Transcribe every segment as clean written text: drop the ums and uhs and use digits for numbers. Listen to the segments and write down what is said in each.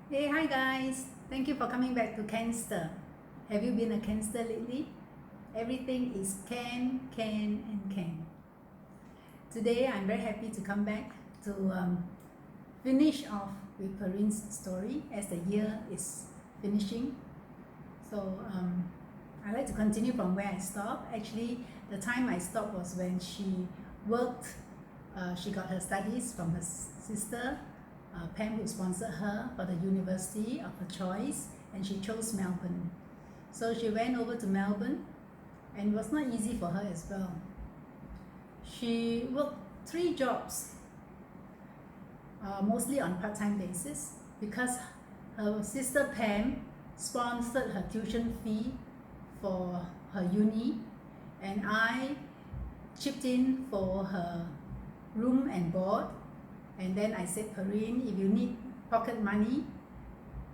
Hey, hi guys! Thank you for coming back to CANster. Have you been a CANster lately? Everything is and can. Today, I'm very happy to come back to finish off with Perryn's story as the year is finishing. So, I'd like to continue from where I stopped. Actually, the time I stopped was when she worked, she got her studies from her sister, Pam, who sponsored her for the university of her choice, and she chose Melbourne. So she went over to Melbourne, and it was not easy for her as well. She worked 3 jobs, mostly on part-time basis, because her sister Pam sponsored her tuition fee for her uni, and I chipped in for her room and board. And then I said, Perryn, if you need pocket money,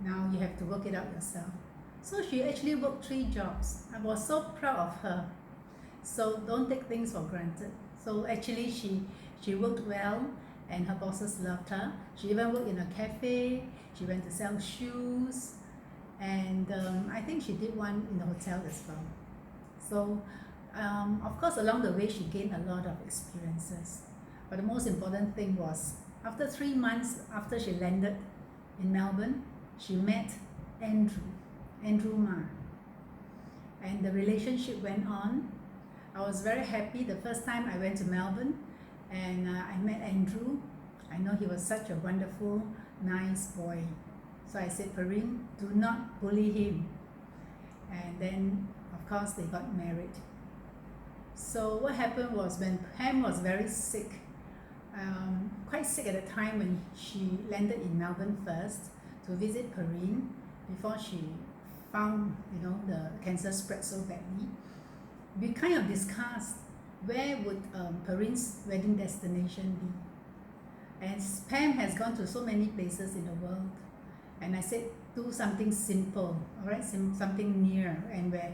now you have to work it out yourself. So she actually worked 3 jobs. I was so proud of her. So don't take things for granted. So actually she worked well, and her bosses loved her. She even worked in a cafe. She went to sell shoes, and I think she did one in the hotel as well. So of course, along the way she gained a lot of experiences. But the most important thing was, after 3 months after she landed in Melbourne, she met Andrew Ma, and the relationship went on. I was very happy the first time I went to Melbourne, and I met Andrew. I know he was such a wonderful, nice boy. So I said, Perryn, do not bully him. And then, of course, they got married. So what happened was, when Pam was very sick, quite sick at the time when she landed in Melbourne first to visit Perryn before she found, the cancer spread so badly. We kind of discussed where would Perryn's wedding destination be. And Pam has gone to so many places in the world, and I said, do something simple, all right, something near, and where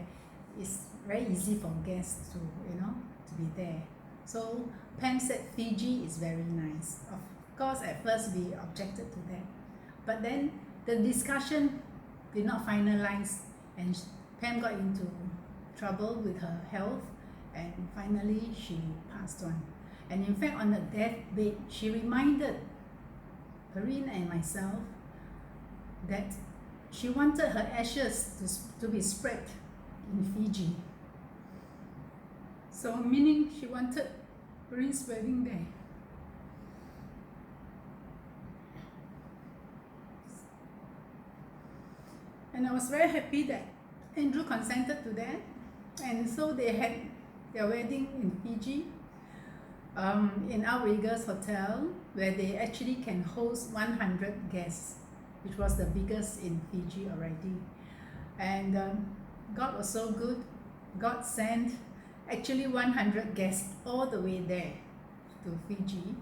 it's very easy for guests to be there. So Pam said Fiji is very nice. Of course, at first we objected to that, but then the discussion did not finalize, and Pam got into trouble with her health, and finally she passed on. And in fact, on the deathbed, she reminded Perryn and myself that she wanted her ashes to be spread in Fiji. So meaning she wanted Perryn's wedding there. And I was very happy that Andrew consented to that. And so they had their wedding in Fiji, in Outriggers Hotel, where they actually can host 100 guests, which was the biggest in Fiji already. And God was so good. God sent actually 100 guests all the way there to Fiji,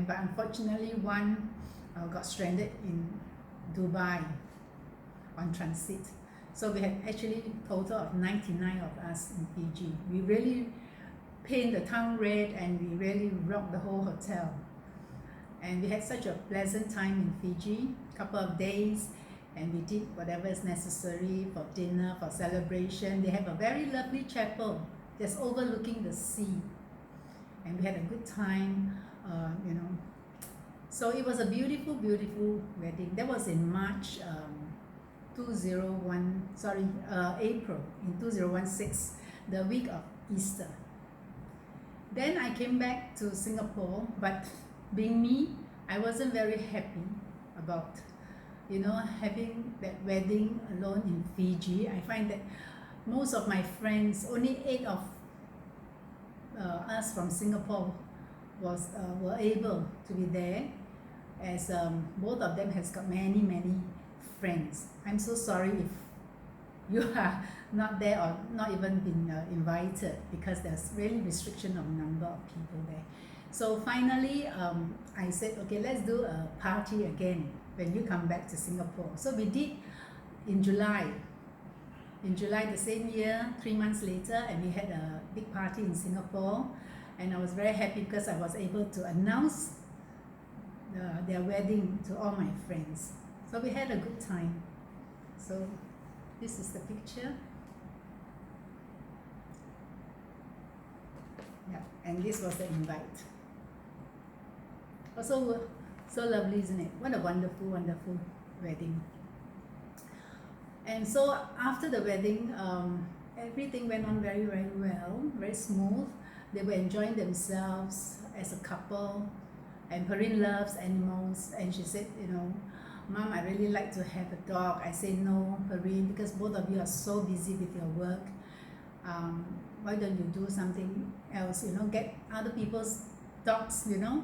but unfortunately one got stranded in Dubai on transit. So we had actually a total of 99 of us in Fiji. We really paint the town red, and we really rocked the whole hotel. And we had such a pleasant time in Fiji, a couple of days, and we did whatever is necessary for dinner, for celebration. They have a very lovely chapel just overlooking the sea, and we had a good time, So it was a beautiful, beautiful wedding. That was in March, April in 2016, the week of Easter. Then I came back to Singapore, but being me, I wasn't very happy about, having that wedding alone in Fiji. I find that most of my friends, only 8 of us from Singapore were able to be there, as both of them has got many, many friends. I'm so sorry if you are not there or not even been invited, because there's really restriction of number of people there. So finally, I said, okay, let's do a party again when you come back to Singapore. So we did in July. In July the same year, 3 months later, and we had a big party in Singapore, and I was very happy because I was able to announce their wedding to all my friends. So we had a good time. So this is the picture. Yeah, and this was the invite. Also, so lovely, isn't it? What a wonderful, wonderful wedding. And so after the wedding, everything went on very, very well, very smooth. They were enjoying themselves as a couple. And Perryn loves animals, and she said, you know, Mom, I really like to have a dog. I say, no, Perryn, because both of you are so busy with your work. Why don't you do something else, you know, get other people's dogs, you know,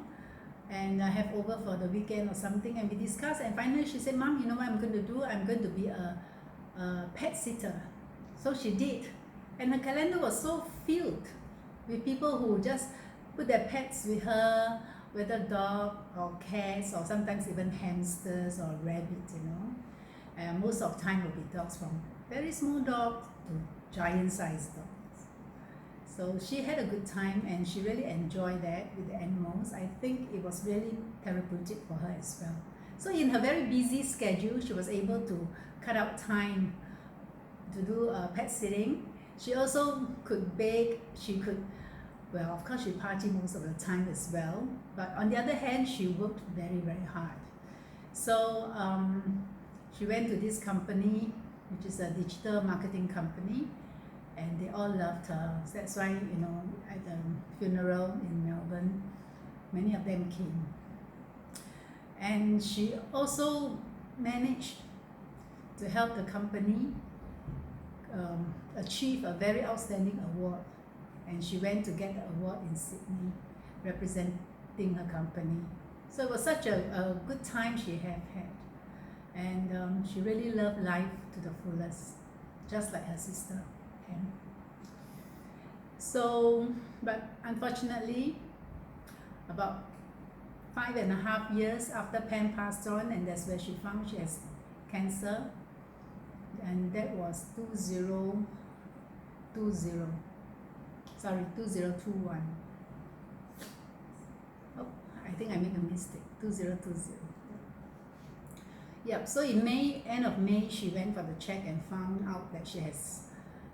and have over for the weekend or something. And we discussed, and finally she said, Mom, you know what I'm going to do? I'm going to be a pet sitter. So she did. And her calendar was so filled with people who just put their pets with her, whether dog or cats or sometimes even hamsters or rabbits, you know. And most of the time will be dogs, from very small dogs to giant sized dogs. So she had a good time and she really enjoyed that with the animals. I think it was really therapeutic for her as well. So in her very busy schedule, she was able to cut out time to do pet sitting. She also could bake, she could, well, of course she partied most of the time as well, but on the other hand, she worked very, very hard. So she went to this company, which is a digital marketing company, and they all loved her. That's why, you know, at the funeral in Melbourne, many of them came. And she also managed to help the company achieve a very outstanding award. And she went to get the award in Sydney, representing her company. So it was such a good time she had. And she really loved life to the fullest, just like her sister, Ken. So, but unfortunately, about 5.5 years after Pam passed on, and that's where she found she has cancer, and that was 2021. Oh, I think I made a mistake. 2020. Yep. So in May, end of May, she went for the check and found out that she has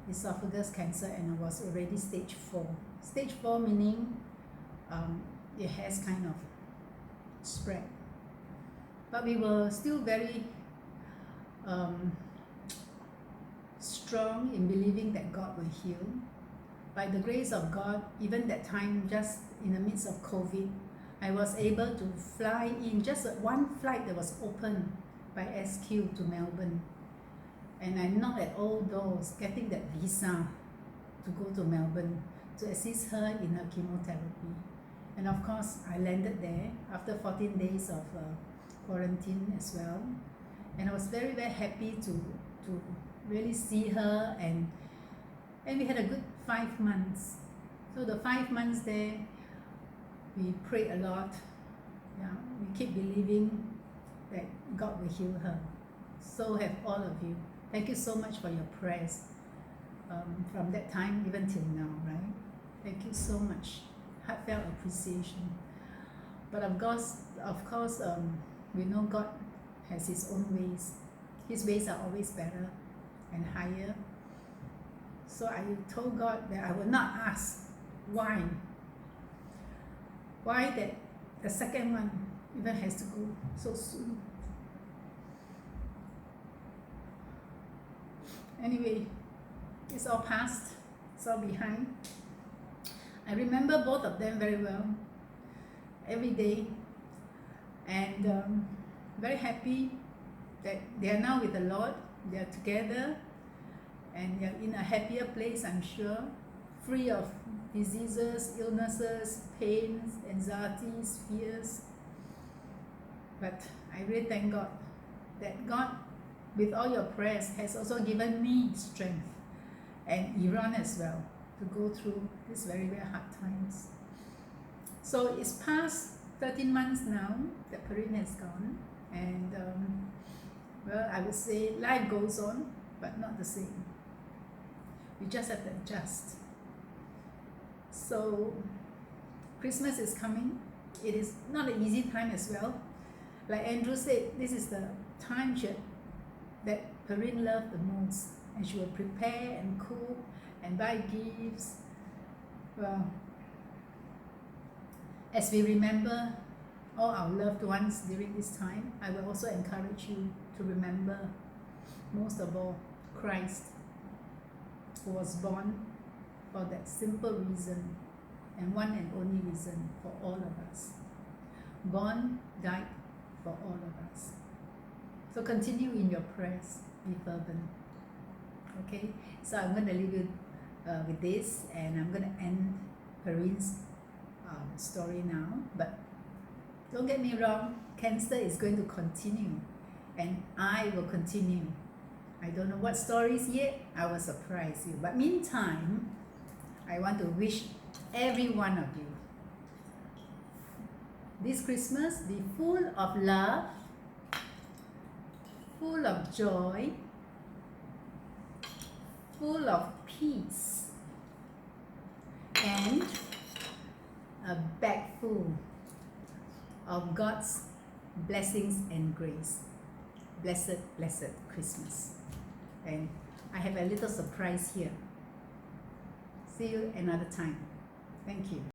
esophagus cancer, and it was already stage 4. Stage 4 meaning it has kind of spread. But we were still very strong in believing that God will heal. By the grace of God, even that time, just in the midst of COVID, I was able to fly in, just one flight that was open by SQ to Melbourne. And I knocked at all doors, getting that visa to go to Melbourne to assist her in her chemotherapy. And of course, I landed there after 14 days of quarantine as well. And I was very, very happy to really see her, and we had a good 5 months. So the 5 months there, we prayed a lot. Yeah, we keep believing that God will heal her. So have all of you. Thank you so much for your prayers from that time even till now, right? Thank you so much. Heartfelt appreciation. But of course, we know God has His own ways. His ways are always better and higher. So I told God that I will not ask why that the second one even has to go so soon. Anyway, it's all past, it's all behind. I remember both of them very well, every day, and very happy that they are now with the Lord. They are together, and they are in a happier place, I'm sure, free of diseases, illnesses, pains, anxieties, fears. But I really thank God that God, with all your prayers, has also given me strength, and Iran as well, to go through these very, very hard times. So it's past 13 months now that Perryn has gone, and well, I would say life goes on, but not the same. We just have to adjust. So Christmas is coming. It is not an easy time as well. Like Andrew said, this is the time that Perryn loved the most, and she would prepare and cook and buy gifts. Well, as we remember all our loved ones during this time, I will also encourage you to remember, most of all, Christ, who was born for that simple reason, and one and only reason, for all of us. Born, died for all of us. So continue in your prayers, be fervent. Okay, so I'm going to leave you with this, and I'm going to end Perryn's story now. But don't get me wrong, CANster is going to continue, and I will continue. I don't know what stories yet, I will surprise you. But meantime, I want to wish every one of you this Christmas be full of love, full of joy, full of peace, and a bag full of God's blessings and grace. Blessed, blessed Christmas. And I have a little surprise here. See you another time. Thank you.